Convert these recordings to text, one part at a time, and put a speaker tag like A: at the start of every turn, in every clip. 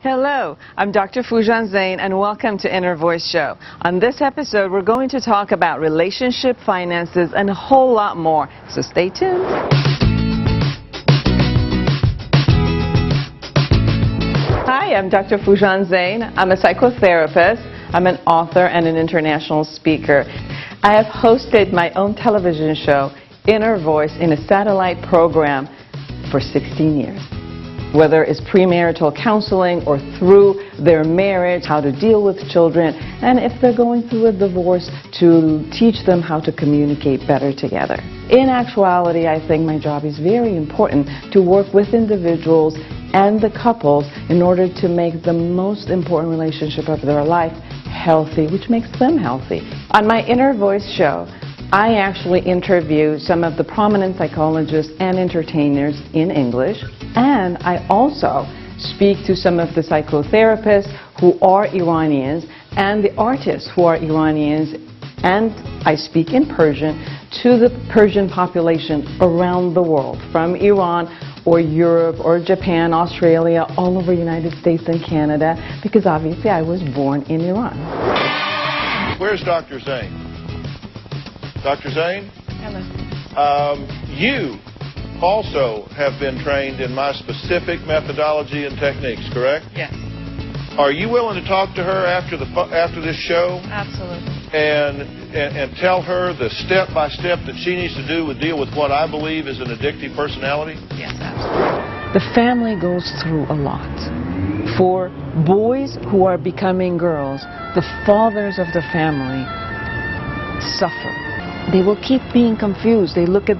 A: Hello, I'm Dr. Foojan Zeine and welcome to Inner Voice Show. On this episode, we're going to talk about relationship, finances, and a whole lot more. So stay tuned. Hi, I'm Dr. Foojan Zeine. I'm a psychotherapist. I'm an author and an international speaker. I have hosted my own television show, Inner Voice, in a satellite program for 16 years. Whether it's premarital counseling or through their marriage, how to deal with children, and if they're going through a divorce, to teach them how to communicate better together. In actuality, I think my job is very important to work with individuals and the couples in order to make the most important relationship of their life healthy, which makes them healthy. On my Inner Voice show, I actually interview some of the prominent psychologists and entertainers in English, and I also speak to some of the psychotherapists who are Iranians and the artists who are Iranians, and I speak in Persian to the Persian population around the world, from Iran or Europe or Japan, Australia, all over the United States and Canada, because obviously I was born in Iran.
B: Where's Dr. Zeine? Dr. Zeine?
A: Hello.
B: You also have been trained in my specific methodology and techniques, correct?
A: Yes.
B: Are you willing to talk to her after this show?
A: Absolutely.
B: And tell her the step-by-step that she needs to do to deal with what I believe is an addictive personality?
A: Yes, absolutely. The family goes through a lot. For boys who are becoming girls, the fathers of the family suffer. They will keep being confused. They look at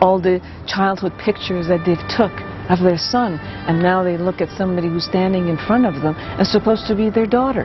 A: all the childhood pictures that they've took of their son, and now they look at somebody who's standing in front of them and supposed to be their daughter.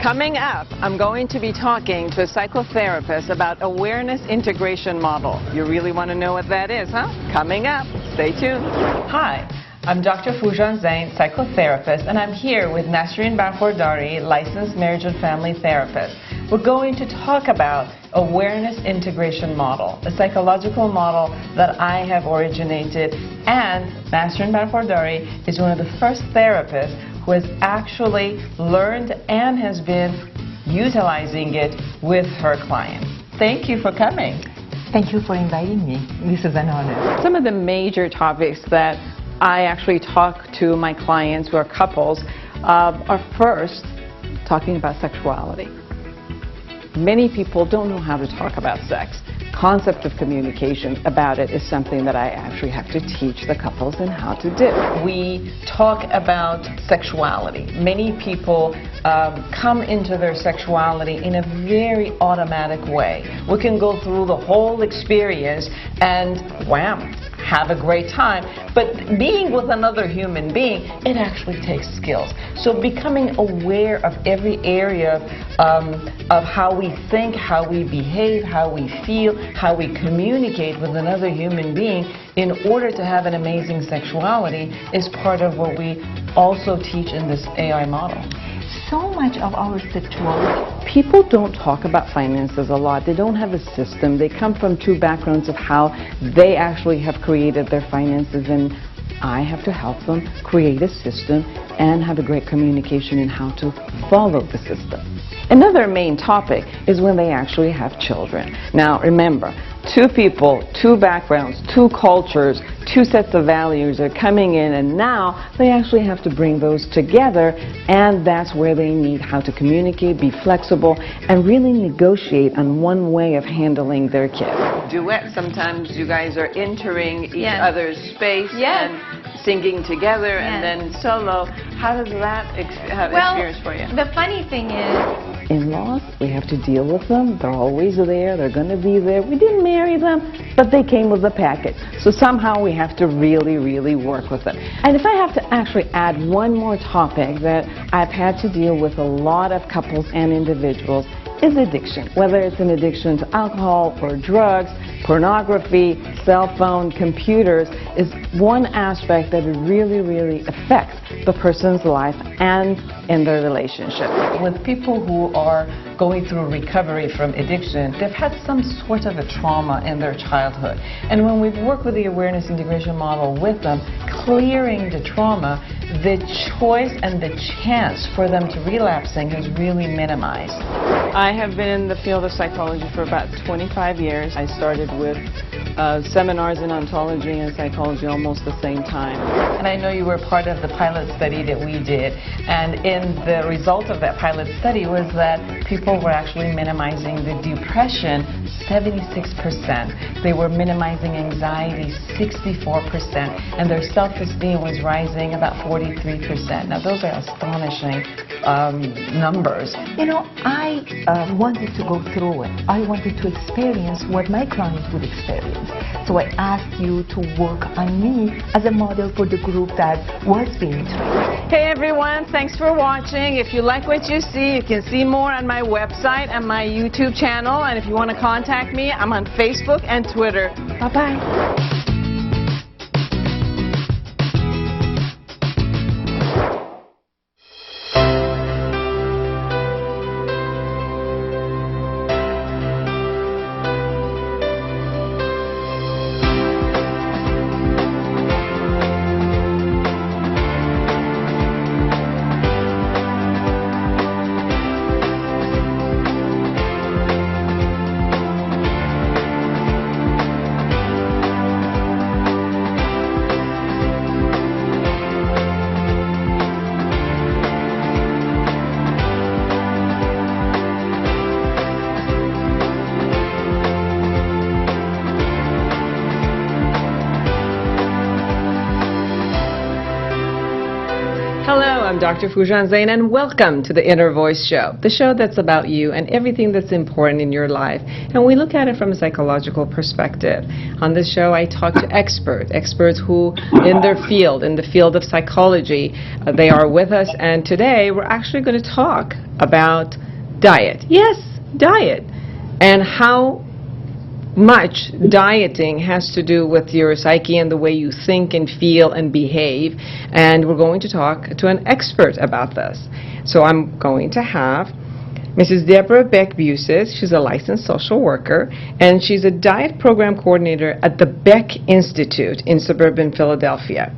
A: Coming up, I'm going to be talking to a psychotherapist about awareness integration model. You really want to know what that is, huh? Coming up. Stay tuned. Hi. I'm Dr. Foojan Zeine, psychotherapist, and I'm here with Nasreen Barkhordari, licensed marriage and family therapist. We're going to talk about awareness integration model, a psychological model that I have originated, and Nasreen Barkhordari is one of the first therapists who has actually learned and has been utilizing it with her clients. Thank you for coming.
C: Thank you for inviting me. This is an honor.
A: Some of the major topics that I actually talk to my clients who are couples are first talking about sexuality. Many people don't know how to talk about sex. Concept of communication about it is something that I actually have to teach the couples in how to do. We talk about sexuality. Many people come into their sexuality in a very automatic way. We can go through the whole experience and wham, have a great time, but being with another human being, it actually takes skills. So becoming aware of every area of how we think, how we behave, how we feel, how we communicate with another human being in order to have an amazing sexuality is part of what we also teach in this AI model.
C: So much of our sexuality.
A: People don't talk about finances a lot. They don't have a system. They come from two backgrounds of how they actually have created their finances, and I have to help them create a system and have a great communication in how to follow the system. Another main topic is when they actually have children. Now remember, two people, two backgrounds, two cultures, two sets of values are coming in, and now they actually have to bring those together, and that's where they need how to communicate, be flexible, and really negotiate on one way of handling their kids. Duet, sometimes you guys are entering each other's space and singing together, and then solo. How does that experience for you?
D: The funny thing is,
A: in-laws, we have to deal with them. They're always there. They're going to be there. We didn't marry them, but they came with a package. So somehow we have to really, really work with them. And if I have to actually add one more topic that I've had to deal with a lot of couples and individuals is addiction. Whether it's an addiction to alcohol or drugs, pornography, cell phone, computers is one aspect that really, really affects the person's life and in their relationship. With people who are going through recovery from addiction, they've had some sort of a trauma in their childhood. And when we've worked with the awareness integration model with them, clearing the trauma, the choice and the chance for them to relapsing is really minimized. I have been in the field of psychology for about 25 years. I started with seminars in ontology and psychology almost the same time. And I know you were part of the pilot study that we did, and in the result of that pilot study was that people were actually minimizing the depression 76%. They were minimizing anxiety 64%, and their self-esteem was rising about 43%. Now those are astonishing numbers.
C: You know, I wanted to go through it. I wanted to experience what my clients would experience. So I asked you to work on me as a model for the group that was being trained.
A: Hey everyone, thanks for watching. If you like what you see, you can see more on my website and my YouTube channel. And if you want to contact me, I'm on Facebook and Twitter. Bye-bye. Hello, I'm Dr. Foojan Zeine, and welcome to the Inner Voice Show, the show that's about you and everything that's important in your life. And we look at it from a psychological perspective. On this show, I talk to experts who, in their field, in the field of psychology, they are with us. And today, we're actually going to talk about diet. Yes, diet. And how much dieting has to do with your psyche and the way you think and feel and behave, and we're going to talk to an expert about this. So I'm going to have Mrs. Deborah Beck Busis. She's a licensed social worker, and she's a diet program coordinator at the Beck Institute in suburban Philadelphia.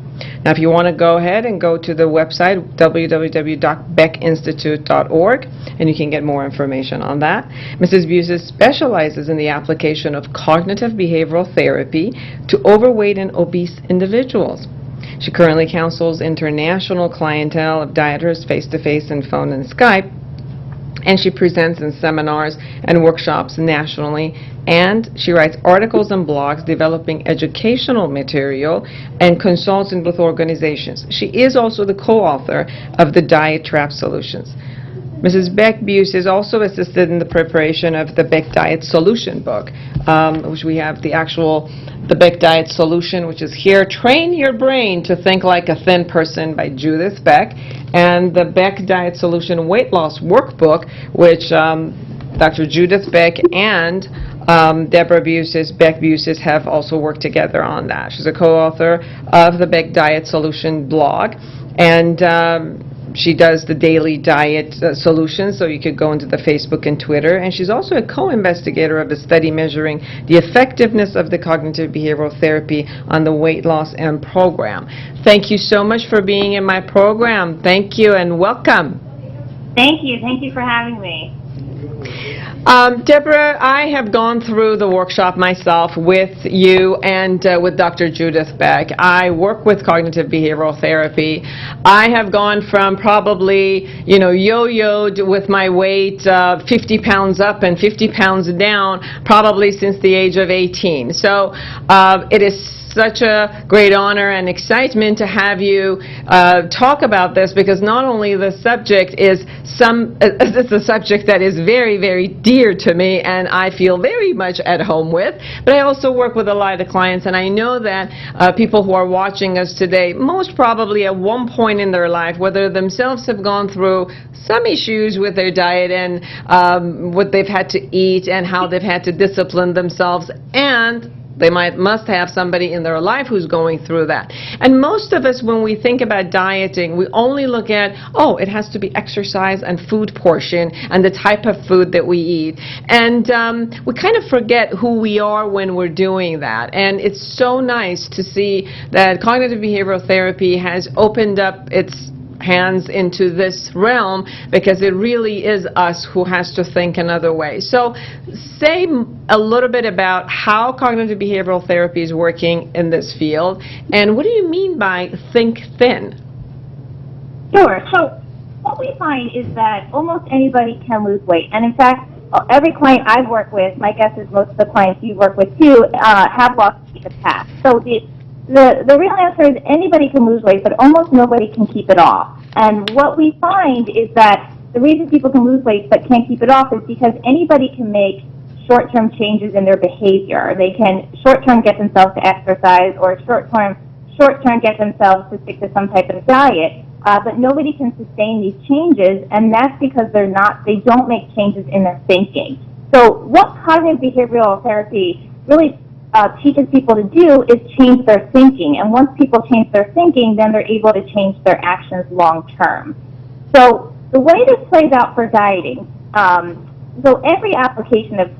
A: Now, if you want to go ahead and go to the website, www.beckinstitute.org, and you can get more information on that. Mrs. Busis specializes in the application of cognitive behavioral therapy to overweight and obese individuals. She currently counsels international clientele of dieters face-to-face and phone and Skype, and she presents in seminars and workshops nationally, and she writes articles and blogs developing educational material and consulting with organizations. She is also the co-author of the Diet Trap Solutions. Mrs. Beck Busis also assisted in the preparation of the Beck Diet Solution book, which we have the Beck Diet Solution, which is here, Train Your Brain to Think Like a Thin Person by Judith Beck, and the Beck Diet Solution Weight Loss Workbook, which Dr. Judith Beck and Deborah Beck Busis have also worked together on that. She's a co-author of the Beck Diet Solution blog, and she does the daily diet solutions, so you could go into the Facebook and Twitter. And she's also a co-investigator of a study measuring the effectiveness of the cognitive behavioral therapy on the weight loss M program. Thank you so much for being in my program. Thank you and welcome.
D: Thank you. Thank you for having me.
A: Deborah, I have gone through the workshop myself with you and with Dr. Judith Beck. I work with cognitive behavioral therapy. I have gone from probably, yo-yoed with my weight 50 pounds up and 50 pounds down probably since the age of 18. So it is such a great honor and excitement to have you talk about this, because not only the subject is it's a subject that is very, very dear to me and I feel very much at home with, but I also work with a lot of clients, and I know that people who are watching us today most probably at one point in their life, whether themselves have gone through some issues with their diet and what they've had to eat and how they've had to discipline themselves, and they must have somebody in their life who's going through that. And most of us, when we think about dieting, we only look at, oh, it has to be exercise and food portion and the type of food that we eat. And we kind of forget who we are when we're doing that. And it's so nice to see that cognitive behavioral therapy has opened up its hands into this realm, because it really is us who has to think another way. So say a little bit about how cognitive behavioral therapy is working in this field, and what do you mean by think thin?
D: Sure. So what we find is that almost anybody can lose weight. And in fact, every client I've worked with, my guess is most of the clients you work with too, have lost weight in the past. So the real answer is anybody can lose weight, but almost nobody can keep it off. And what we find is that the reason people can lose weight but can't keep it off is because anybody can make short-term changes in their behavior. They can short-term get themselves to exercise, or short-term get themselves to stick to some type of diet, but nobody can sustain these changes, and that's because they don't make changes in their thinking. So what cognitive behavioral therapy really teaches people to do is change their thinking. And once people change their thinking, then they're able to change their actions long term. So the way this plays out for dieting, so every application of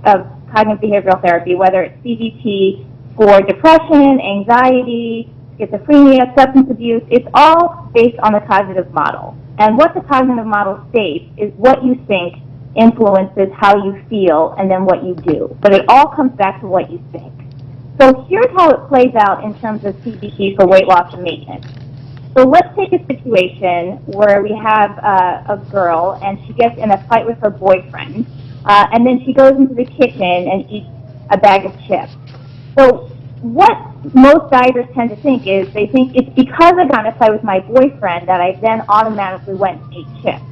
D: cognitive behavioral therapy, whether it's CBT for depression, anxiety, schizophrenia, substance abuse, it's all based on the cognitive model. And what the cognitive model states is what you think influences how you feel and then what you do. But it all comes back to what you think. So here's how it plays out in terms of CBT for weight loss and maintenance. So let's take a situation where we have a girl and she gets in a fight with her boyfriend, and then she goes into the kitchen and eats a bag of chips. So what most dieters tend to think is they think it's because I got in a fight with my boyfriend that I then automatically went and ate chips.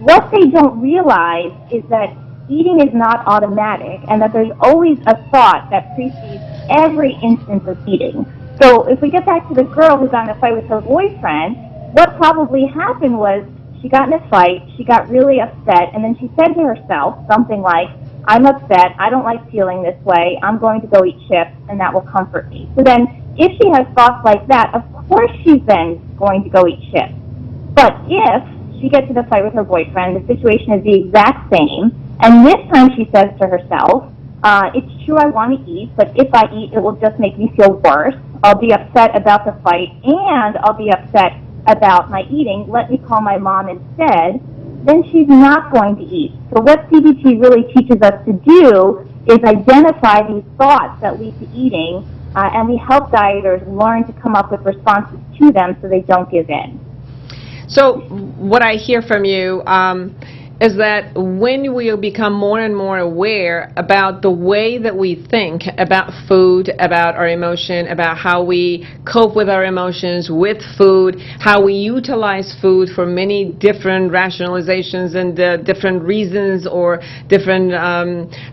D: What they don't realize is that eating is not automatic, and that there's always a thought that precedes every instance of eating. So if we get back to the girl who got in a fight with her boyfriend, what probably happened was she got in a fight, she got really upset, and then she said to herself something like, I'm upset, I don't like feeling this way, I'm going to go eat chips, and that will comfort me. So then if she has thoughts like that, of course she's then going to go eat chips. But if she gets in a fight with her boyfriend, the situation is the exact same, and this time she says to herself, it's true I want to eat, but if I eat, it will just make me feel worse. I'll be upset about the fight, and I'll be upset about my eating. Let me call my mom instead. Then she's not going to eat. So what CBT really teaches us to do is identify these thoughts that lead to eating, and we help dieters learn to come up with responses to them so they don't give in.
A: So what I hear from you is that when we become more and more aware about the way that we think about food, about our emotion, about how we cope with our emotions with food, how we utilize food for many different rationalizations and different reasons or different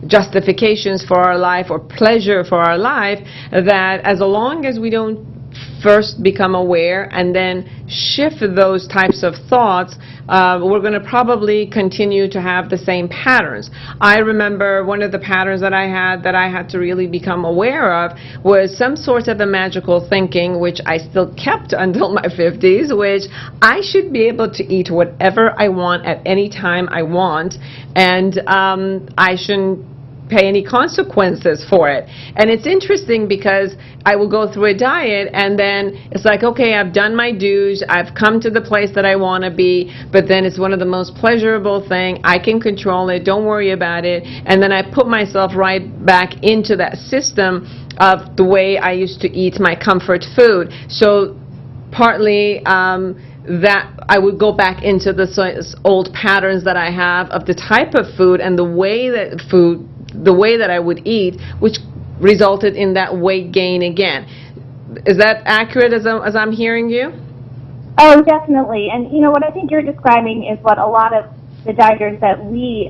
A: justifications for our life or pleasure for our life, that as long as we don't first become aware and then shift those types of thoughts, we're going to probably continue to have the same patterns. I remember one of the patterns that I had to really become aware of was some sort of a magical thinking, which I still kept until my 50s, which I should be able to eat whatever I want at any time I want, and I shouldn't pay any consequences for it. And it's interesting because I will go through a diet and then it's like, okay, I've done my dues, I've come to the place that I want to be, but then it's one of the most pleasurable thing, I can control it, don't worry about it, and then I put myself right back into that system of the way I used to eat my comfort food. So partly that I would go back into the old patterns that I have of the type of food and the way that I would eat, which resulted in that weight gain again. Is that accurate as I'm hearing you?
D: Oh, definitely. And you know what I think you're describing is what a lot of the dieters that we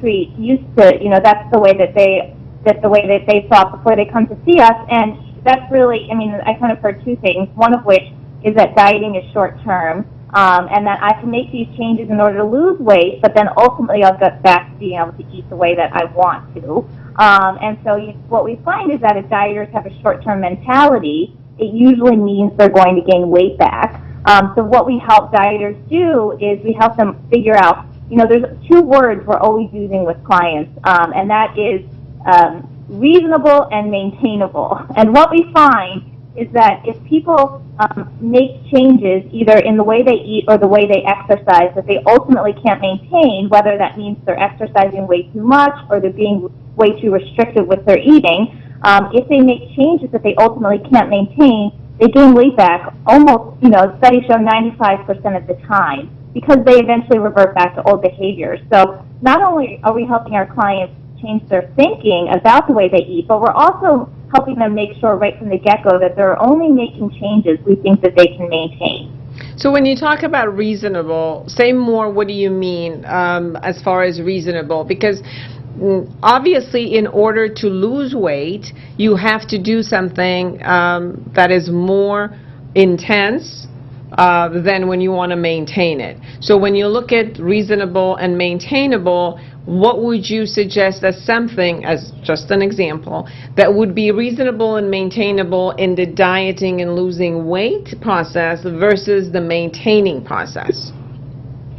D: treat used to. You know, that's the way that they thought before they come to see us. And that's really, I mean, I kind of heard two things. One of which is that dieting is short term, and that I can make these changes in order to lose weight, but then ultimately I'll get back to being able to eat the way that I want to. And so what we find is that if dieters have a short-term mentality, it usually means they're going to gain weight back. So what we help dieters do is we help them figure out, you know, there's two words we're always using with clients, and that is reasonable and maintainable. And what we find is that if people make changes either in the way they eat or the way they exercise that they ultimately can't maintain, whether that means they're exercising way too much or they're being way too restrictive with their eating, if they make changes that they ultimately can't maintain, they gain weight back almost, you know, studies show 95% of the time because they eventually revert back to old behaviors. So not only are we helping our clients change their thinking about the way they eat, but we're also helping them make sure right from the get-go that they're only making changes we think that they can maintain.
A: So when you talk about reasonable, say more, what do you mean as far as reasonable? Because obviously in order to lose weight, you have to do something that is more intense than when you want to maintain it. So when you look at reasonable and maintainable, what would you suggest as something, as just an example, that would be reasonable and maintainable in the dieting and losing weight process versus the maintaining process?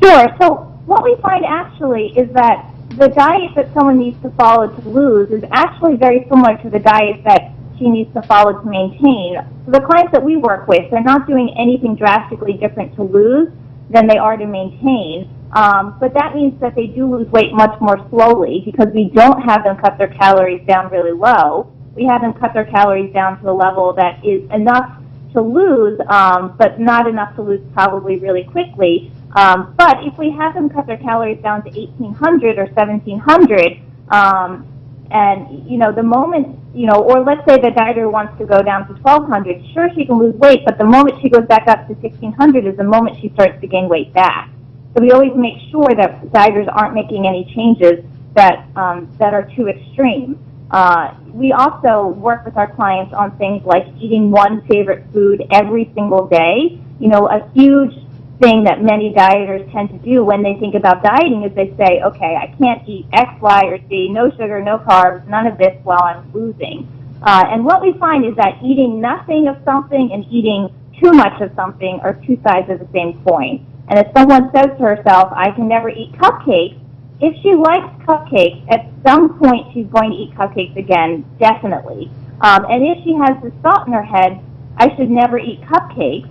D: Sure. So what we find actually is that the diet that someone needs to follow to lose is actually very similar to the diet that she needs to follow to maintain. So the clients that we work with, they're not doing anything drastically different to lose than they are to maintain. But that means that they do lose weight much more slowly because we don't have them cut their calories down really low. We have them cut their calories down to a level that is enough to lose, but not enough to lose probably really quickly. But if we have them cut their calories down to 1,800 or 1,700, and, you know, the moment, you know, or let's say the dieter wants to go down to 1,200, sure, she can lose weight, but the moment she goes back up to 1,600 is the moment she starts to gain weight back. So we always make sure that dieters aren't making any changes that are too extreme. We also work with our clients on things like eating one favorite food every single day. You know, a huge thing that many dieters tend to do when they think about dieting is they say, okay, I can't eat X, Y, or Z, no sugar, no carbs, none of this while I'm losing. And what we find is that eating nothing of something and eating too much of something are two sides of the same coin. And if someone says to herself, I can never eat cupcakes, if she likes cupcakes, at some point she's going to eat cupcakes again, definitely. And if she has this thought in her head, I should never eat cupcakes,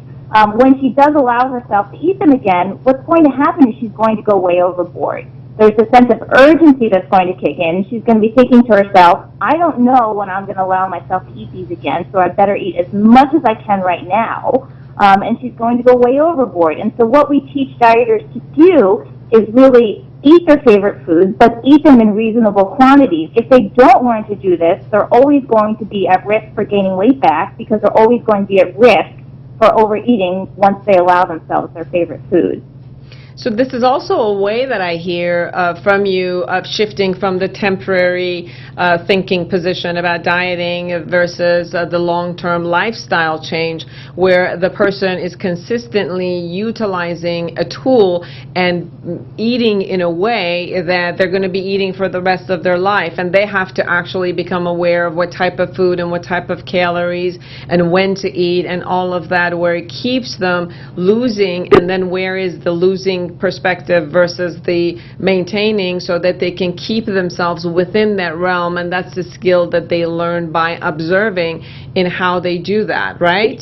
D: when she does allow herself to eat them again, what's going to happen is she's going to go way overboard. There's a sense of urgency that's going to kick in. She's going to be thinking to herself, I don't know when I'm going to allow myself to eat these again, so I better eat as much as I can right now. And she's going to go way overboard. And so what we teach dieters to do is really eat their favorite foods, but eat them in reasonable quantities. If they don't learn to do this, they're always going to be at risk for gaining weight back because they're always going to be at risk for overeating once they allow themselves their favorite foods.
A: So this is also a way that I hear from you of shifting from the temporary thinking position about dieting versus the long-term lifestyle change, where the person is consistently utilizing a tool and eating in a way that they're going to be eating for the rest of their life, and they have to actually become aware of what type of food and what type of calories and when to eat and all of that, where it keeps them losing, and then where is the losing perspective versus the maintaining, so that they can keep themselves within that realm. And that's the skill that they learn by observing in how they do that, right?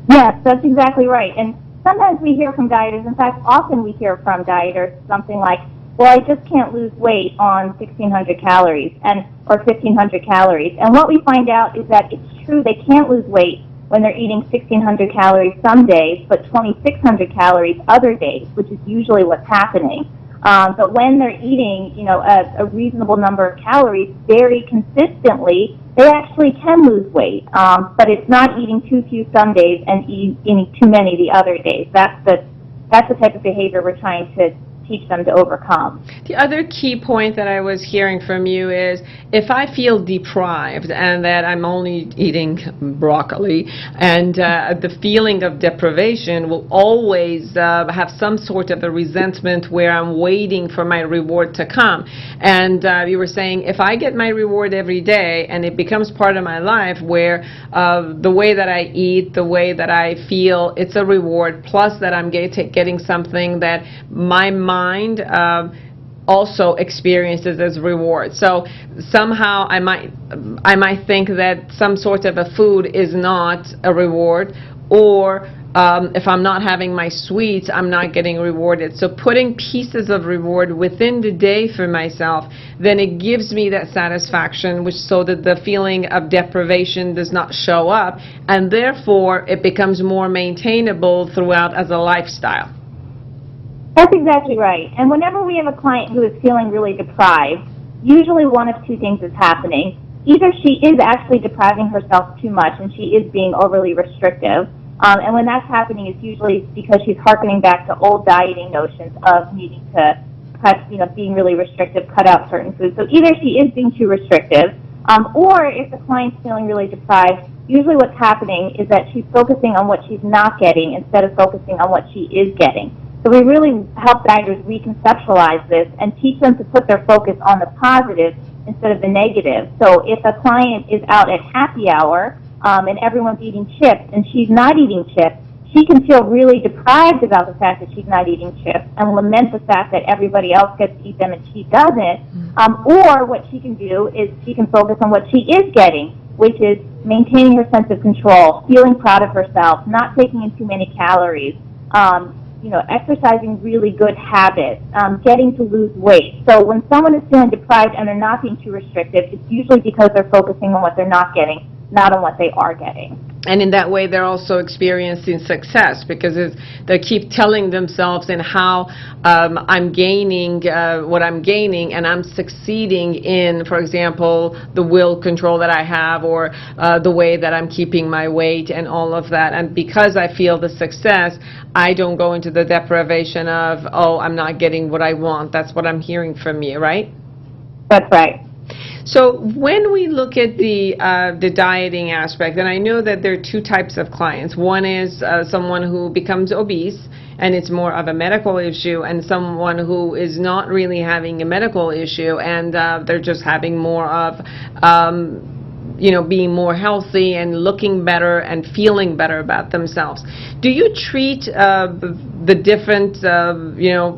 D: Yes, that's exactly right. And sometimes we hear from dieters, in fact, often we hear from dieters something like, well, I just can't lose weight on 1,600 calories or 1,500 calories. And what we find out is that it's true, they can't lose weight when they're eating 1,600 calories some days, but 2,600 calories other days, which is usually what's happening. But when they're eating, a reasonable number of calories very consistently, they actually can lose weight. But it's not eating too few some days and eating too many the other days. That's the type of behavior we're trying to teach them to overcome.
E: The other key point that I was hearing from you is if I feel deprived and that I'm only eating broccoli, and the feeling of deprivation will always have some sort of a resentment where I'm waiting for my reward to come. And you were saying if I get my reward every day and it becomes part of my life where the way that I eat, the way that I feel, it's a reward, plus that I'm getting something that my mind also experiences as reward. So somehow I might think that some sort of a food is not a reward, or if I'm not having my sweets, I'm not getting rewarded. So putting pieces of reward within the day for myself, then it gives me that satisfaction, which so that the feeling of deprivation does not show up, and therefore it becomes more maintainable throughout as a lifestyle.
D: That's exactly right. And whenever we have a client who is feeling really deprived, usually one of two things is happening. Either she is actually depriving herself too much and she is being overly restrictive. And when that's happening, it's usually because she's hearkening back to old dieting notions of needing to cut, being really restrictive, cut out certain foods. So either she is being too restrictive, or if the client's feeling really deprived, usually what's happening is that she's focusing on what she's not getting instead of focusing on what she is getting. So we really help dieters reconceptualize this and teach them to put their focus on the positive instead of the negative. So if a client is out at happy hour and everyone's eating chips and she's not eating chips, she can feel really deprived about the fact that she's not eating chips and lament the fact that everybody else gets to eat them and she doesn't. Or what she can do is she can focus on what she is getting, which is maintaining her sense of control, feeling proud of herself, not taking in too many calories, exercising really good habits, getting to lose weight. So when someone is feeling deprived and they're not being too restrictive, it's usually because they're focusing on what they're not getting, not on what they are getting.
E: And in that way, they're also experiencing success because they keep telling themselves in how I'm gaining what I'm gaining, and I'm succeeding in, for example, the will control that I have, or the way that I'm keeping my weight and all of that. And because I feel the success, I don't go into the deprivation of, oh, I'm not getting what I want. That's what I'm hearing from you, right?
D: That's right.
E: So when we look at the dieting aspect, and I know that there are two types of clients. One is someone who becomes obese, and it's more of a medical issue, and someone who is not really having a medical issue, and they're just having more of being more healthy and looking better and feeling better about themselves. Do you treat the different,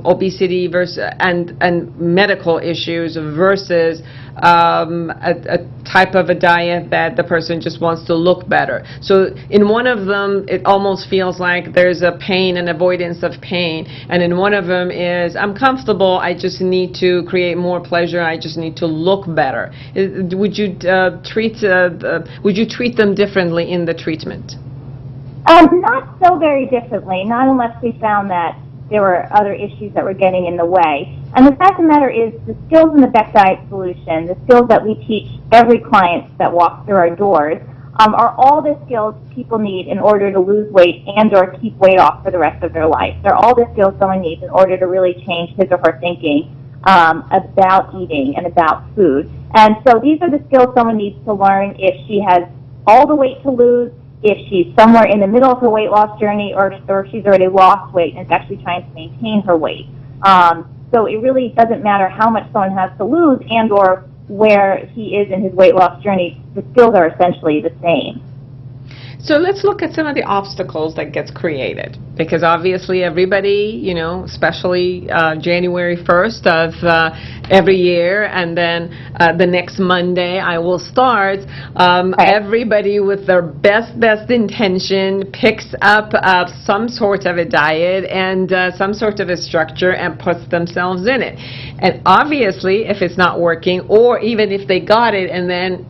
E: obesity versus and medical issues versus a type of a diet that the person just wants to look better? So in one of them, it almost feels like there's a pain and avoidance of pain, and in one of them is, I'm comfortable, I just need to create more pleasure, I just need to look better. Would you treat them differently in the treatment?
D: Not so very differently, not unless we found that there were other issues that were getting in the way. And the fact of the matter is, the skills in the Beck Diet Solution, the skills that we teach every client that walks through our doors, are all the skills people need in order to lose weight and or keep weight off for the rest of their life. They're all the skills someone needs in order to really change his or her thinking about eating and about food. And so these are the skills someone needs to learn if she has all the weight to lose, if she's somewhere in the middle of her weight loss journey, or if she's already lost weight and is actually trying to maintain her weight. So it really doesn't matter how much someone has to lose and or where he is in his weight loss journey. The skills are essentially the same.
E: So let's look at some of the obstacles that gets created, because obviously everybody, especially January 1st of every year, and then the next Monday I will start, everybody with their best intention picks up some sort of a diet and some sort of a structure and puts themselves in it. And obviously if it's not working, or even if they got it and then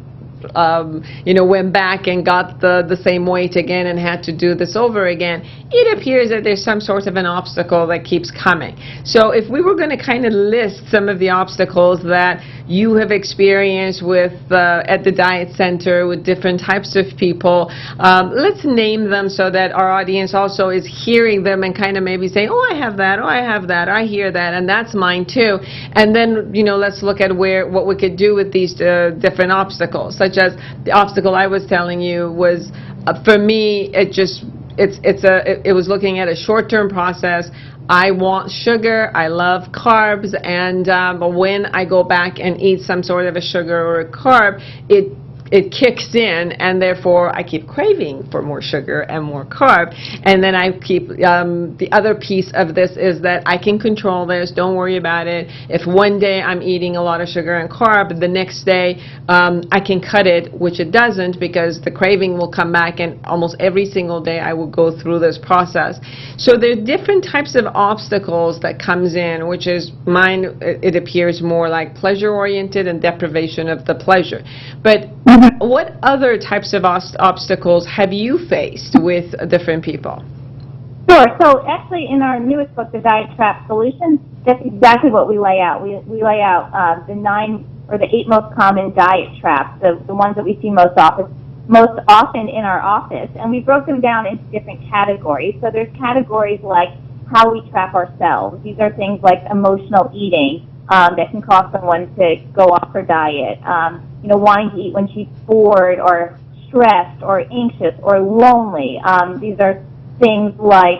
E: went back and got the same weight again and had to do this over again, it appears that there's some sort of an obstacle that keeps coming. So if we were going to kind of list some of the obstacles that you have experienced with at the Diet Center with different types of people, let's name them so that our audience also is hearing them and kind of maybe saying, oh, I have that, oh, I have that, I hear that, and that's mine too. And then, let's look at what we could do with these different obstacles, such as the obstacle I was telling you was, for me, it was looking at a short-term process. I want sugar, I love carbs, and when I go back and eat some sort of a sugar or a carb, it kicks in, and therefore I keep craving for more sugar and more carb. And then I keep, the other piece of this is that I can control this, don't worry about it. If one day I'm eating a lot of sugar and carb, the next day I can cut it, which it doesn't, because the craving will come back, and almost every single day I will go through this process. So there are different types of obstacles that comes in, which is mine, it appears more like pleasure-oriented and deprivation of the pleasure. But what other types of obstacles have you faced with different people?
D: Sure. So actually, in our newest book, The Diet Trap Solutions, that's exactly what we lay out. We lay out the 9 or the 8 most common diet traps, the ones that we see most often in our office, and we broke them down into different categories. So there's categories like how we trap ourselves. These are things like emotional eating that can cause someone to go off her diet. Wanting to eat when she's bored or stressed or anxious or lonely. These are things like,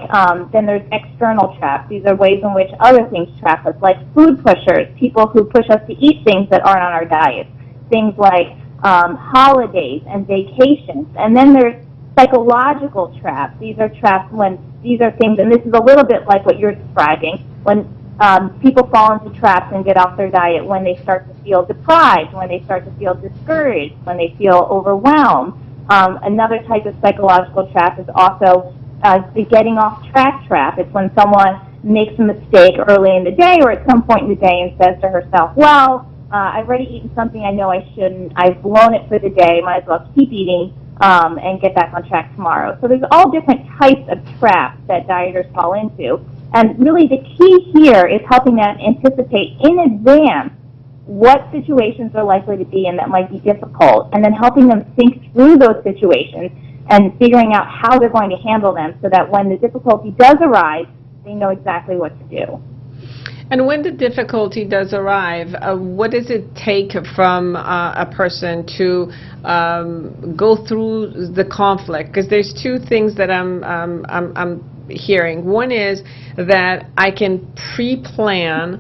D: then there's external traps. These are ways in which other things trap us, like food pushers, people who push us to eat things that aren't on our diet. Things like holidays and vacations. And then there's psychological traps. These are traps these are things, and this is a little bit like what you're describing, when people fall into traps and get off their diet when they start to feel deprived, when they start to feel discouraged, when they feel overwhelmed. Another type of psychological trap is also the getting off track trap. It's when someone makes a mistake early in the day or at some point in the day and says to herself, well, I've already eaten something I know I shouldn't. I've blown it for the day. Might as well keep eating and get back on track tomorrow. So there's all different types of traps that dieters fall into. And really the key here is helping them anticipate in advance what situations are likely to be in that might be difficult, and then helping them think through those situations and figuring out how they're going to handle them so that when the difficulty does arise, they know exactly what to do.
E: And when the difficulty does arrive, what does it take from a person to go through the conflict? Because there's two things that I'm hearing. One is that I can pre-plan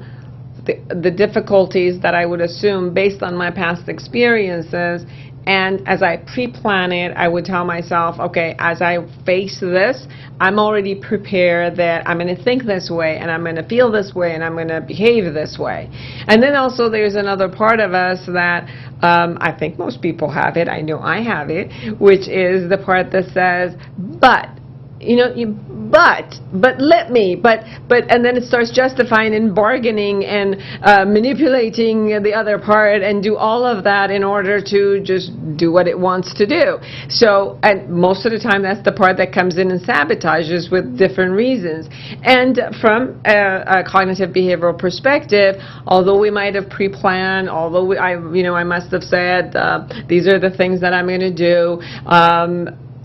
E: the difficulties that I would assume based on my past experiences, and as I pre-plan it, I would tell myself, okay, as I face this, I'm already prepared that I'm going to think this way, and I'm going to feel this way, and I'm going to behave this way. And then also there's another part of us that I think most people have it, I know I have it, which is the part that says, but let me, and then it starts justifying and bargaining and manipulating the other part and do all of that in order to just do what it wants to do. So, and most of the time that's the part that comes in and sabotages with different reasons. And from a cognitive behavioral perspective, although we might have pre-planned, although I must have said these are the things that I'm going to do,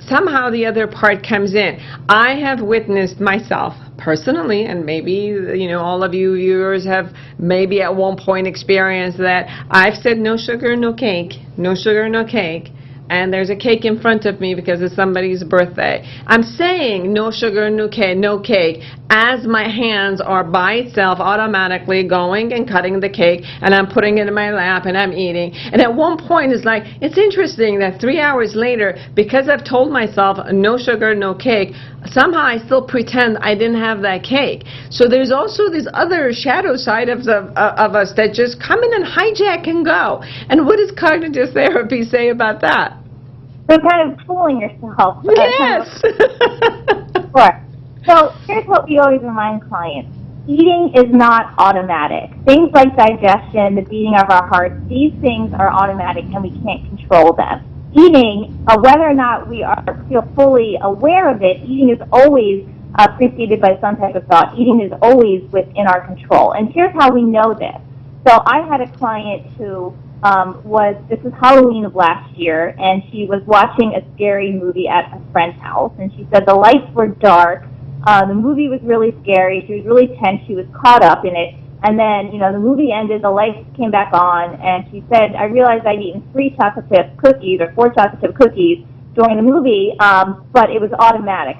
E: somehow the other part comes in. I have witnessed myself personally, and maybe all of you viewers have maybe at one point experienced that I've said no sugar, no cake, no sugar, no cake, and there's a cake in front of me because it's somebody's birthday. I'm saying no sugar, no cake, as my hands are by itself automatically going and cutting the cake, and I'm putting it in my lap and I'm eating. And at one point it's like, it's interesting that 3 hours later, because I've told myself no sugar, no cake, somehow I still pretend I didn't have that cake. So there's also this other shadow side of us that just come in and hijack and go. And what does cognitive therapy say about that?
D: So kind of fooling yourself.
E: Yes.
D: Sure. So here's what we always remind clients. eating is not automatic. Things like digestion, the beating of our hearts, these things are automatic and we can't control them. Eating, whether or not we feel fully aware of it, eating is always preceded by some type of thought. Eating is always within our control. And here's how we know this. So I had a client who this was Halloween of last year, and she was watching a scary movie at a friend's house, and she said the lights were dark, the movie was really scary, she was really tense, she was caught up in it, and then, the movie ended, the lights came back on, and she said, I realized I'd eaten 3 chocolate chip cookies, or 4 chocolate chip cookies during the movie, but it was automatic.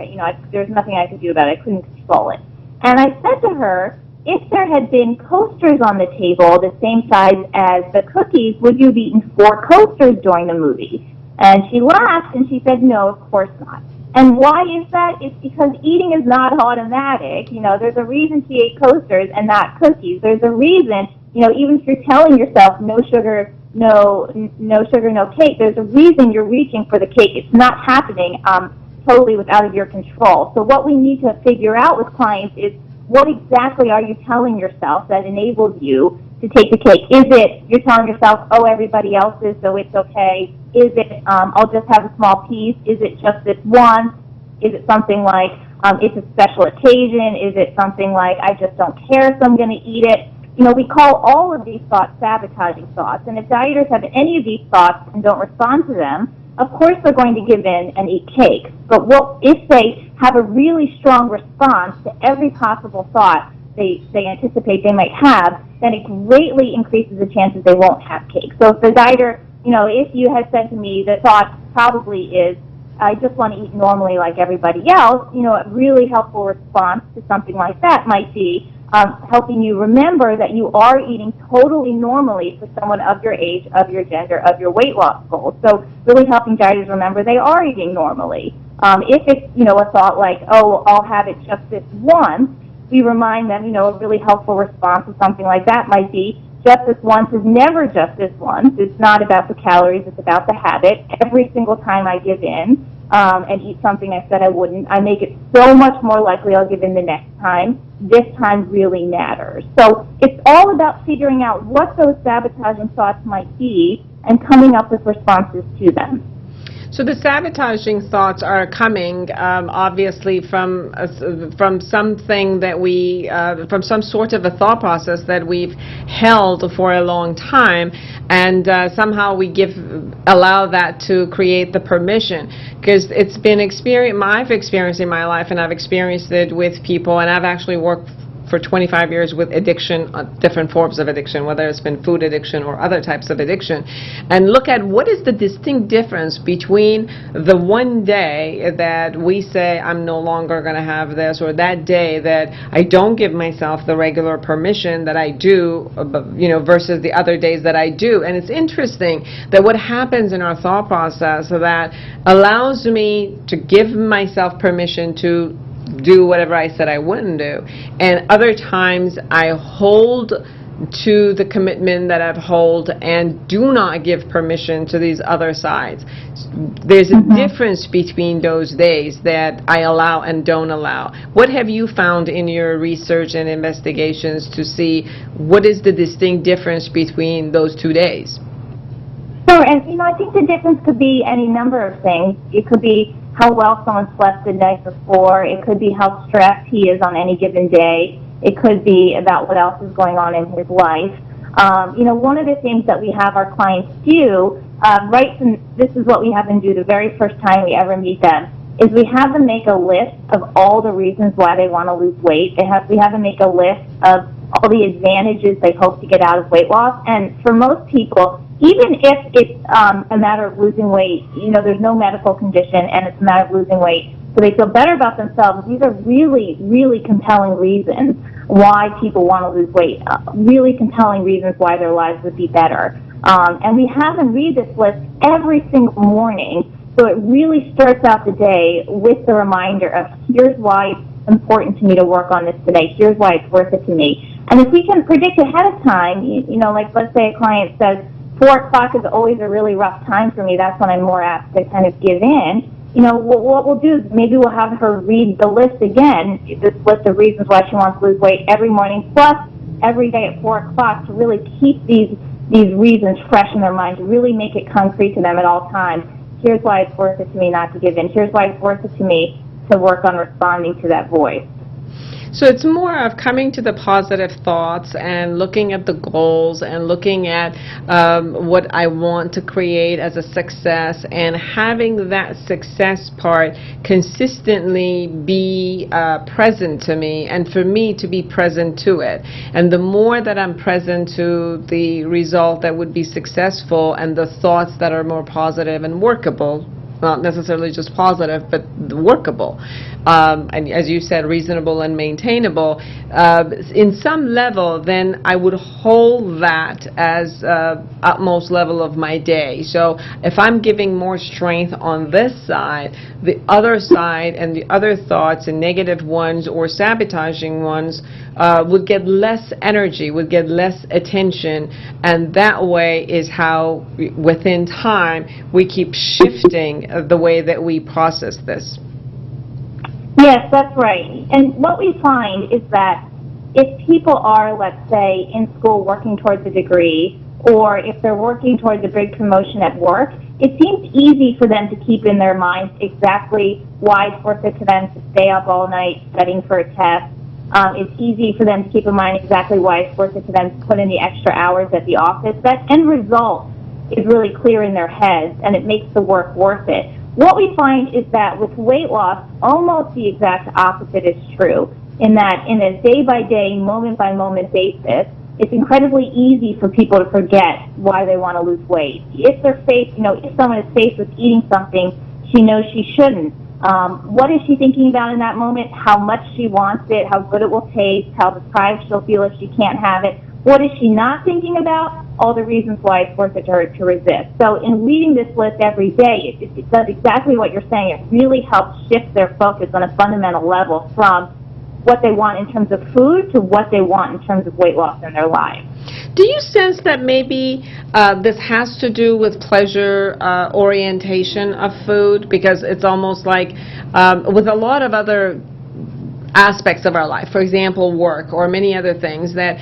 D: There was nothing I could do about it, I couldn't control it. And I said to her, if there had been coasters on the table the same size as the cookies, would you have eaten 4 coasters during the movie? And she laughed and she said, no, of course not. And why is that? It's because eating is not automatic. There's a reason she ate coasters and not cookies. There's a reason, even if you're telling yourself no sugar, no sugar, no cake, there's a reason you're reaching for the cake. It's not happening totally out of your control. So what we need to figure out with clients is, what exactly are you telling yourself that enables you to take the cake? Is it you're telling yourself, oh, everybody else is, so it's okay? Is it, I'll just have a small piece? Is it just this one? Is it something like, it's a special occasion? Is it something like, I just don't care, so I'm going to eat it? We call all of these thoughts sabotaging thoughts. And if dieters have any of these thoughts and don't respond to them, of course they're going to give in and eat cake. But if they have a really strong response to every possible thought they anticipate they might have, then it greatly increases the chances they won't have cake. So if the dieter, if you had said to me, the thought probably is, I just want to eat normally like everybody else, a really helpful response to something like that might be helping you remember that you are eating totally normally for someone of your age, of your gender, of your weight loss goals. So really helping dieters remember they are eating normally. If it's, a thought like, oh, I'll have it just this once, we remind them, a really helpful response to something like that might be, just this once is never just this once. It's not about the calories, it's about the habit. Every single time I give in and eat something I said I wouldn't, I make it so much more likely I'll give in the next time. This time really matters. So it's all about figuring out what those sabotaging thoughts might be and coming up with responses to them.
E: So the sabotaging thoughts are coming, obviously, from something that from some sort of a thought process that we've held for a long time, and somehow we allow that to create the permission, because it's been I've experienced in my life, and I've experienced it with people, and I've actually worked for 25 years with addiction, different forms of addiction, whether it's been food addiction or other types of addiction, and look at what is the distinct difference between the one day that we say I'm no longer going to have this, or that day that I don't give myself the regular permission that I do, versus the other days that I do. And it's interesting that what happens in our thought process that allows me to give myself permission to do whatever I said I wouldn't do, and other times I hold to the commitment that I've held and do not give permission to these other sides. There's a difference between those days that I allow and don't allow. What have you found in your research and investigations to see what is the distinct difference between those 2 days?
D: Sure, and I think the difference could be any number of things. It could be how well someone slept the night before. It could be how stressed he is on any given day. It could be about what else is going on in his life. One of the things that we have our clients do, this is what we have them do the very first time we ever meet them, is we have them make a list of all the reasons why they want to lose weight. We have them make a list of all the advantages they hope to get out of weight loss. And for most people, even if it's a matter of losing weight, there's no medical condition and it's a matter of losing weight, so they feel better about themselves, these are really, really compelling reasons why people want to lose weight, really compelling reasons why their lives would be better. And we have them read this list every single morning, so it really starts out the day with the reminder of, here's why it's important to me to work on this today, here's why it's worth it to me. And if we can predict ahead of time, like let's say a client says, 4 o'clock is always a really rough time for me, that's when I'm more apt to kind of give in. what we'll do is maybe we'll have her read the list again, this list of reasons why she wants to lose weight every morning, plus every day at 4 o'clock, to really keep these reasons fresh in their mind, to really make it concrete to them at all times. Here's why it's worth it to me not to give in. Here's why it's worth it to me to work on responding to that voice.
E: So it's more of coming to the positive thoughts and looking at the goals and looking at what I want to create as a success, and having that success part consistently be present to me, and for me to be present to it. And the more that I'm present to the result that would be successful and the thoughts that are more positive and workable, not necessarily just positive, but workable, and as you said, reasonable and maintainable, in some level, then I would hold that as utmost level of my day. So if I'm giving more strength on this side, the other side and the other thoughts and negative ones or sabotaging ones would get less energy, would get less attention, and that way is how within time we keep shifting the way that we process this.
D: Yes, that's right. And what we find is that if people are, let's say, in school working towards a degree, or if they're working towards a big promotion at work, it seems easy for them to keep in their minds exactly why it's worth it to them to stay up all night studying for a test. It's easy for them to keep in mind exactly why it's worth it to them to put in the extra hours at the office. That end result is really clear in their heads, and it makes the work worth it. What we find is that with weight loss, almost the exact opposite is true, in that in a day-by-day, moment-by-moment basis, it's incredibly easy for people to forget why they want to lose weight. If they're faced, if someone is faced with eating something she knows she shouldn't, what is she thinking about in that moment? How much she wants it, how good it will taste, how deprived she'll feel if she can't have it. What is she not thinking about? All the reasons why it's worth it to her to resist. So in reading this list every day, it does exactly what you're saying. It really helps shift their focus on a fundamental level from what they want in terms of food to what they want in terms of weight loss in their lives.
E: Do you sense that maybe this has to do with pleasure orientation of food? Because it's almost like with a lot of other aspects of our life, for example, work or many other things, that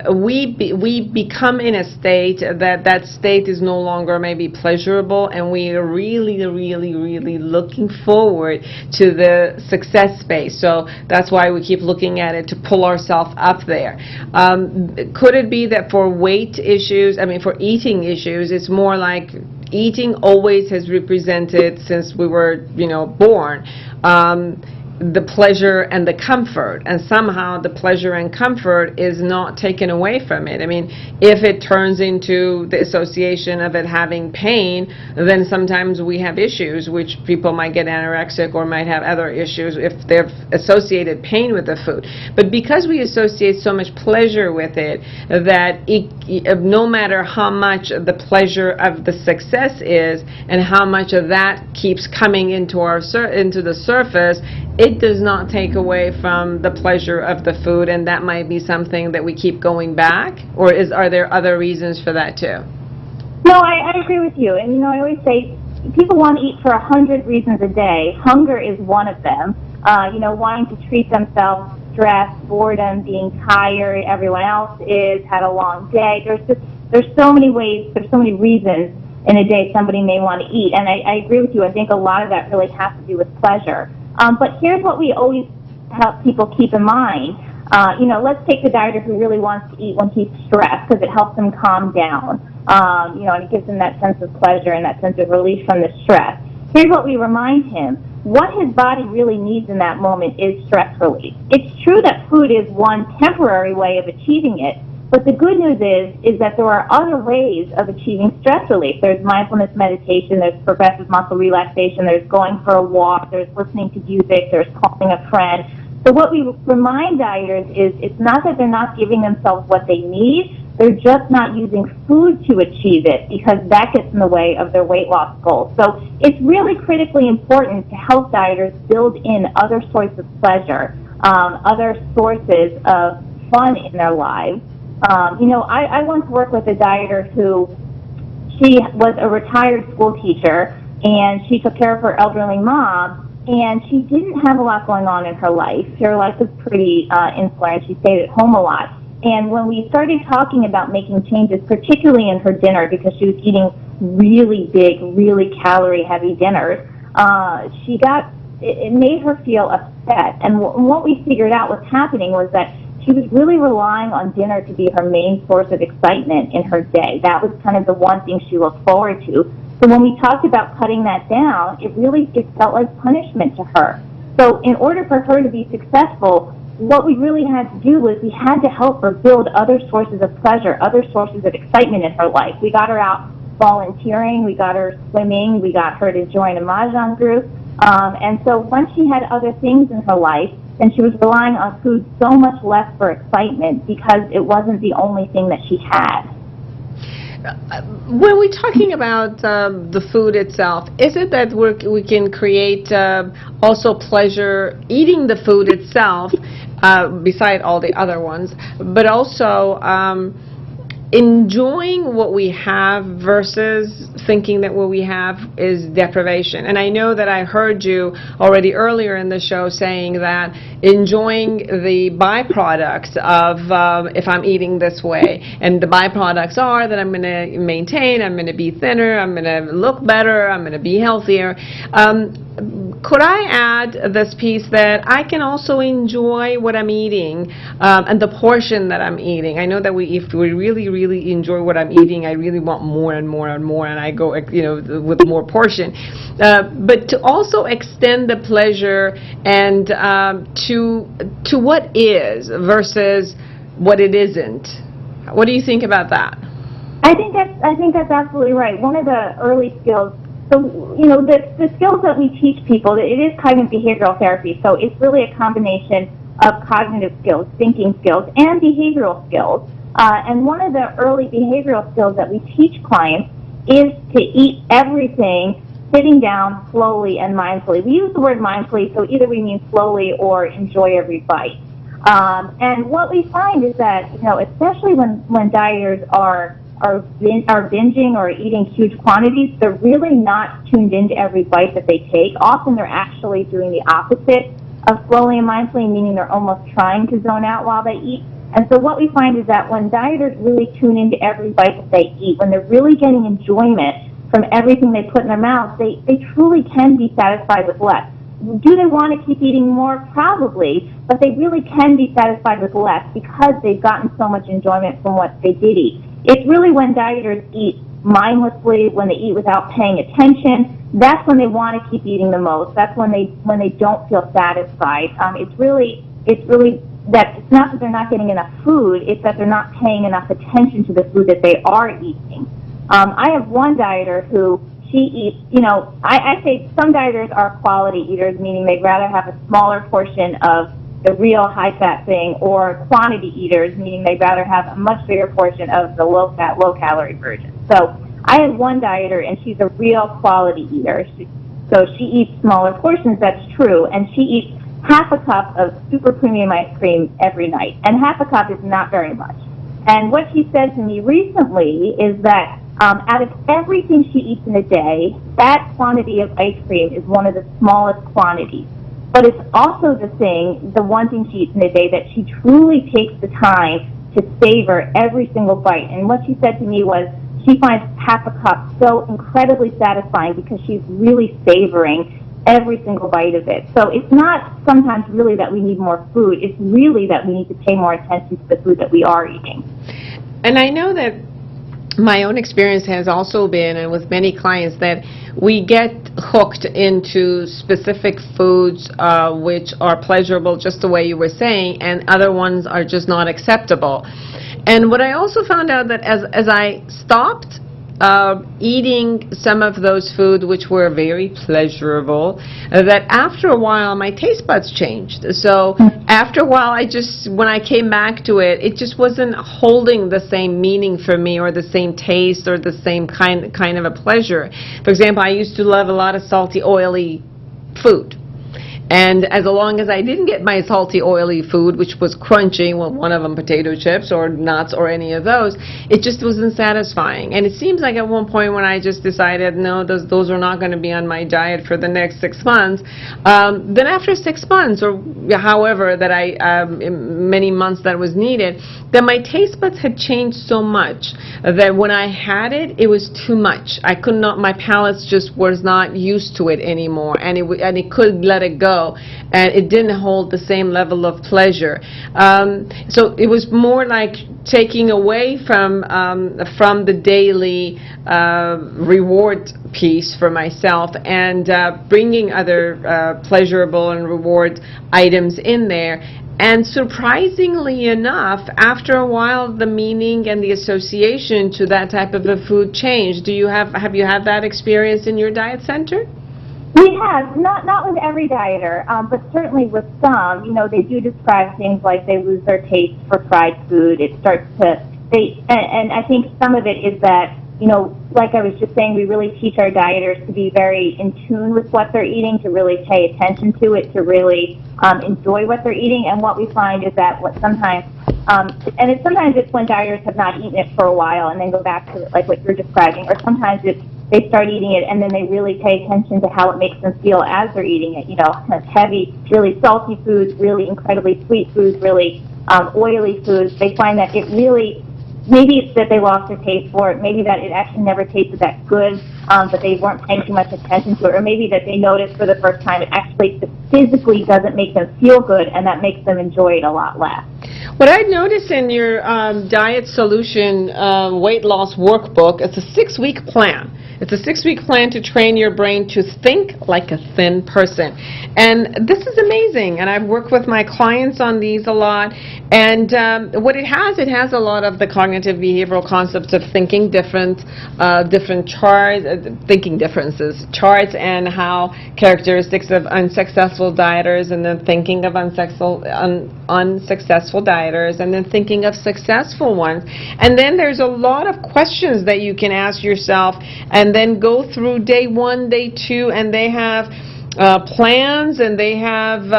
E: we become in a state that state is no longer maybe pleasurable, and we are really looking forward to the success space. So that's why we keep looking at it to pull ourselves up there. Could it be that for weight issues, for eating issues, it's more like eating always has represented, since we were born, the pleasure and the comfort, and somehow the pleasure and comfort is not taken away from it. If it turns into the association of it having pain, then sometimes we have issues, which people might get anorexic or might have other issues if they've associated pain with the food. But because we associate so much pleasure with it, that no matter how much the pleasure of the success is and how much of that keeps coming into the surface, it does not take away from the pleasure of the food, and that might be something that we keep going back, or are there other reasons for that too?
D: No, I agree with you. And I always say people want to eat for 100 reasons a day. Hunger is one of them. Wanting to treat themselves, stress, boredom, being tired, everyone else had a long day. There's so many ways, there's so many reasons in a day somebody may want to eat. And I agree with you. I think a lot of that really has to do with pleasure. But here's what we always help people keep in mind. Let's take the dieter who really wants to eat when he's stressed, because it helps him calm down. And it gives him that sense of pleasure and that sense of relief from the stress. Here's what we remind him. What his body really needs in that moment is stress relief. It's true that food is one temporary way of achieving it, but the good news is that there are other ways of achieving stress relief. There's mindfulness meditation, there's progressive muscle relaxation, there's going for a walk, there's listening to music, there's calling a friend. So what we remind dieters is it's not that they're not giving themselves what they need, they're just not using food to achieve it, because that gets in the way of their weight loss goals. So it's really critically important to help dieters build in other sources of pleasure, other sources of fun in their lives. I once worked with a dieter who, she was a retired school teacher, and she took care of her elderly mom, and she didn't have a lot going on in her life. Her life was pretty insular, and she stayed at home a lot. And when we started talking about making changes, particularly in her dinner, because she was eating really big, really calorie-heavy dinners, it made her feel upset. And what we figured out was happening was that she was really relying on dinner to be her main source of excitement in her day. That was kind of the one thing she looked forward to. So when we talked about cutting that down, it felt like punishment to her. So in order for her to be successful, what we really had to do was we had to help her build other sources of pleasure, other sources of excitement in her life. We got her out volunteering, we got her swimming, we got her to join a Mahjong group. And so once she had other things in her life, then she was relying on food so much less for excitement because it wasn't the only thing that she had.
E: When we're talking about the food itself, is it that we can create also pleasure eating the food itself, beside all the other ones, but also enjoying what we have versus thinking that what we have is deprivation? And I know that I heard you already earlier in the show saying that enjoying the byproducts of if I'm eating this way, and the byproducts are that I'm going to maintain, I'm going to be thinner, I'm going to look better, I'm going to be healthier. Could I add this piece that I can also enjoy what I'm eating and the portion that I'm eating? I know that if we really, really enjoy what I'm eating, I really want more and more and more, and I go, with more portion. But to also extend the pleasure and to what is versus what it isn't. What do you think about that?
D: I think that's absolutely right. One of the early skills. So, the skills that we teach people, it is cognitive behavioral therapy, so it's really a combination of cognitive skills, thinking skills, and behavioral skills. And one of the early behavioral skills that we teach clients is to eat everything sitting down slowly and mindfully. We use the word mindfully, so either we mean slowly or enjoy every bite. And what we find is that, especially when dieters are binging or eating huge quantities, they're really not tuned into every bite that they take. Often they're actually doing the opposite of slowly and mindfully, meaning they're almost trying to zone out while they eat. And so what we find is that when dieters really tune into every bite that they eat, when they're really getting enjoyment from everything they put in their mouth, they truly can be satisfied with less. Do they want to keep eating more? Probably, but they really can be satisfied with less because they've gotten so much enjoyment from what they did eat. It's really when dieters eat mindlessly, when they eat without paying attention, that's when they want to keep eating the most. That's when they don't feel satisfied. It's really that it's not that they're not getting enough food, it's that they're not paying enough attention to the food that they are eating. I have one dieter who she eats, I say some dieters are quality eaters, meaning they'd rather have a smaller portion of the real high-fat thing, or quantity eaters, meaning they'd rather have a much bigger portion of the low-fat, low-calorie version. So I have one dieter, and she's a real quality eater. So she eats smaller portions, that's true, and she eats half a cup of super premium ice cream every night, and half a cup is not very much. And what she said to me recently is that out of everything she eats in a day, that quantity of ice cream is one of the smallest quantities. But it's also the one thing she eats in a day that she truly takes the time to savor every single bite. And what she said to me was she finds half a cup so incredibly satisfying because she's really savoring every single bite of it. So it's not sometimes really that we need more food, it's really that we need to pay more attention to the food that we are eating.
E: And I know that my own experience has also been, and with many clients, that we get hooked into specific foods which are pleasurable, just the way you were saying, and other ones are just not acceptable. And what I also found out that as I stopped eating some of those foods which were very pleasurable, that after a while my taste buds changed. So after a while, when I came back to it, it just wasn't holding the same meaning for me, or the same taste, or the same kind of a pleasure. For example, I used to love a lot of salty, oily food. And as long as I didn't get my salty, oily food, which was crunchy, well, one of them potato chips or nuts or any of those, it just wasn't satisfying. And it seems like at one point when I just decided, no, those are not going to be on my diet for the next 6 months, then after 6 months, or however that many months that was needed, that my taste buds had changed so much that when I had it, it was too much. I could not, my palate just was not used to it anymore, and it couldn't let it go, and it didn't hold the same level of pleasure. So it was more like taking away from the daily reward piece for myself and bringing other pleasurable and reward items in there. And surprisingly enough, after a while, the meaning and the association to that type of a food changed. Have you had that experience in your diet center?
D: We have, not with every dieter, but certainly with some. You know, they do describe things like they lose their taste for fried food. It starts to, and I think some of it is that, you know, like I was just saying, we really teach our dieters to be very in tune with what they're eating, to really pay attention to it, to really enjoy what they're eating. And what we find is that sometimes it's when dieters have not eaten it for a while and then go back to it, like what you're describing, or sometimes they start eating it and then they really pay attention to how it makes them feel as they're eating it. You know, heavy, really salty foods, really incredibly sweet foods, really oily foods. They find that it really, maybe it's that they lost their taste for it, maybe that it actually never tasted that good, but they weren't paying too much attention to it, or maybe that they noticed for the first time it actually physically doesn't make them feel good, and that makes them enjoy it a lot less.
E: What I noticed in your Diet Solution weight loss workbook, it's a 6-week plan. It's a 6-week plan to train your brain to think like a thin person. And this is amazing. And I've worked with my clients on these a lot. And what it has a lot of the cognitive behavioral concepts of thinking different charts, thinking differences, charts, and how characteristics of unsuccessful dieters, and then thinking of unsuccessful dieters, and then thinking of successful ones. And then there's a lot of questions that you can ask yourself, and then go through day 1, day 2, and they have plans, and they have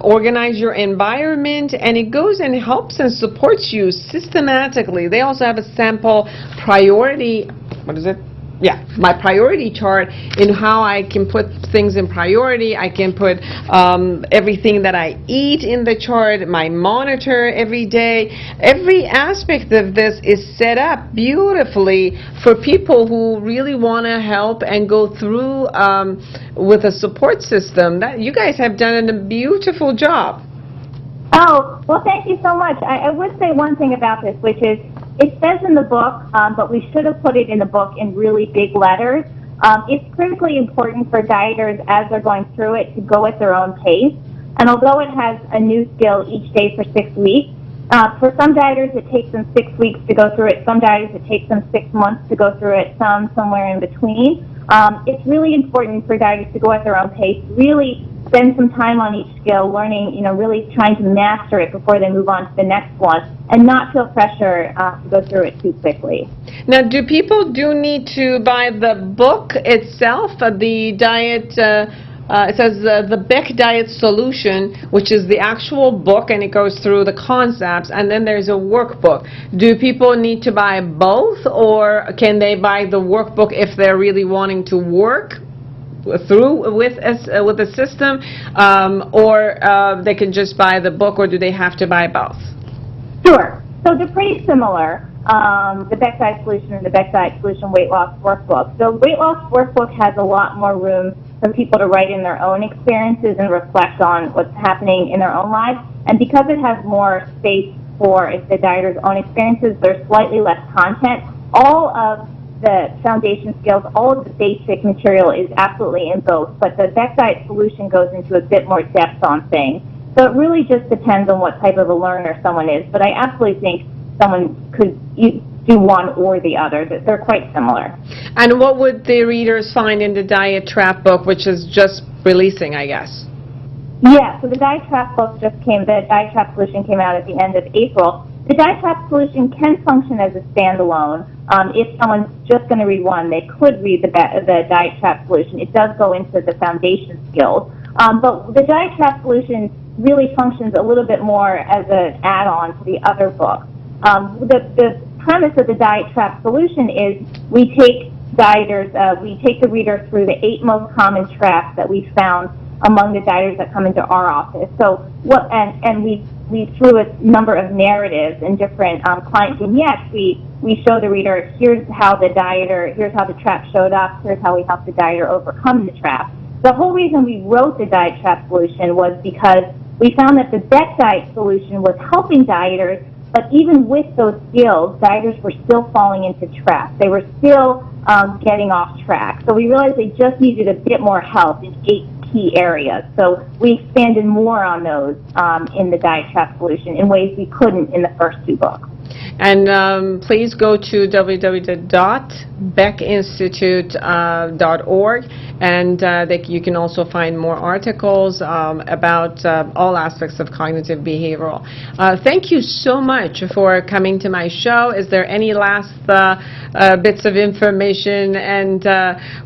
E: organize your environment, and it goes and helps and supports you systematically. They also have a sample priority, my priority chart in how I can put things in priority. I can put everything that I eat in the chart, my monitor every day. Every aspect of this is set up beautifully for people who really want to help and go through with a support system. That you guys have done a beautiful job.
D: Oh, well, thank you so much. I would say one thing about this, which is, it says in the book, but we should have put it in the book in really big letters. It's critically important for dieters as they're going through it to go at their own pace. And although it has a new skill each day for 6 weeks, for some dieters it takes them 6 weeks to go through it. Some dieters it takes them 6 months to go through it. Some somewhere in between. It's really important for dieters to go at their own pace, really spend some time on each skill, learning, really trying to master it before they move on to the next one, and not feel pressure to go through it too quickly.
E: Now, do people need to buy the book itself, the diet, it says the Beck Diet Solution, which is the actual book, and it goes through the concepts, and then there's a workbook. Do people need to buy both, or can they buy the workbook if they're really wanting to work through with the system, or they can just buy the book, or do they have to buy both?
D: Sure. So they're pretty similar, the Beck Diet Solution and the Beck Diet Solution Weight Loss Workbook. The Weight Loss Workbook has a lot more room for people to write in their own experiences and reflect on what's happening in their own lives. And because it has more space for the dieter's own experiences, there's slightly less content. All of the foundation skills, all of the basic material is absolutely in both, but the Beck Diet Solution goes into a bit more depth on things. So it really just depends on what type of a learner someone is, but I absolutely think someone could do one or the other. They're quite similar.
E: And what would the readers find in the Diet Trap book, which is just releasing, I guess?
D: Yeah, so the Diet Trap book the Diet Trap Solution came out at the end of April. The Diet Trap Solution can function as a standalone. If someone's just going to read one, they could read the Diet Trap Solution. It does go into the foundation skills. But the diet trap solution really functions a little bit more as an add-on to the other book. The premise of the diet trap solution is we take the reader through the 8 most common traps that we found among the dieters that come into our office. So and we through a number of narratives and different client vignettes, we show the reader, here's how the trap showed up, here's how we help the dieter overcome the trap. The whole reason we wrote the diet trap solution was because we found that the Beck diet solution was helping dieters, but even with those skills, dieters were still falling into traps. They were still getting off track. So we realized they just needed a bit more help in 8 key areas. So we expanded more on those in the diet trap solution in ways we couldn't in the first 2 books.
E: And please go to www.beckinstitute.org, and you can also find more articles about all aspects of cognitive behavioral. Thank you so much for coming to my show. Is there any last bits of information and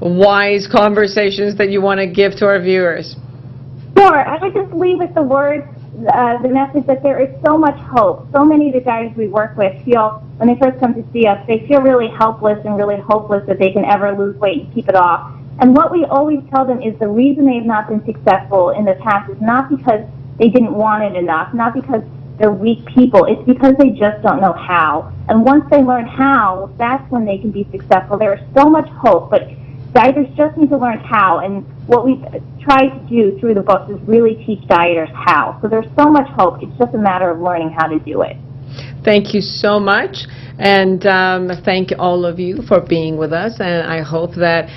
E: wise conversations that you want to give to our viewers?
D: Sure. I would just leave with the words, the message that there is so much hope. So many of the guys we work with feel, when they first come to see us, they feel really helpless and really hopeless that they can ever lose weight and keep it off. And what we always tell them is the reason they have not been successful in the past is not because they didn't want it enough, not because they're weak people. It's because they just don't know how. And once they learn how, that's when they can be successful. There is so much hope, but dieters just need to learn how. And what we've tried to do through the books is really teach dieters how. So there's so much hope. It's just a matter of learning how to do it.
E: Thank you so much, and thank all of you for being with us, and I hope that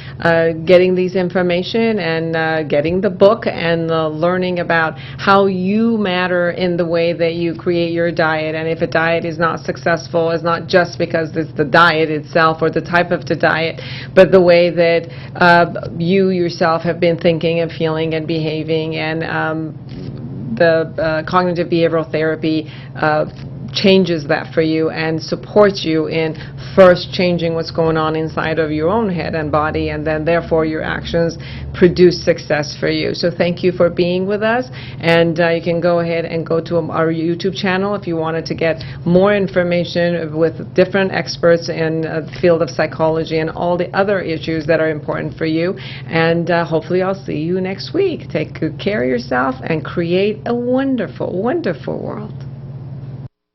E: getting these information and getting the book and learning about how you matter in the way that you create your diet, and if a diet is not successful, it's not just because it's the diet itself or the type of the diet, but the way that you yourself have been thinking and feeling and behaving, and the cognitive behavioral therapy changes that for you and supports you in first changing what's going on inside of your own head and body, and then therefore your actions produce success for you. So thank you for being with us, and you can go ahead and go to our YouTube channel if you wanted to get more information with different experts in the field of psychology and all the other issues that are important for you, and hopefully I'll see you next week. Take good care of yourself and create a wonderful, wonderful world.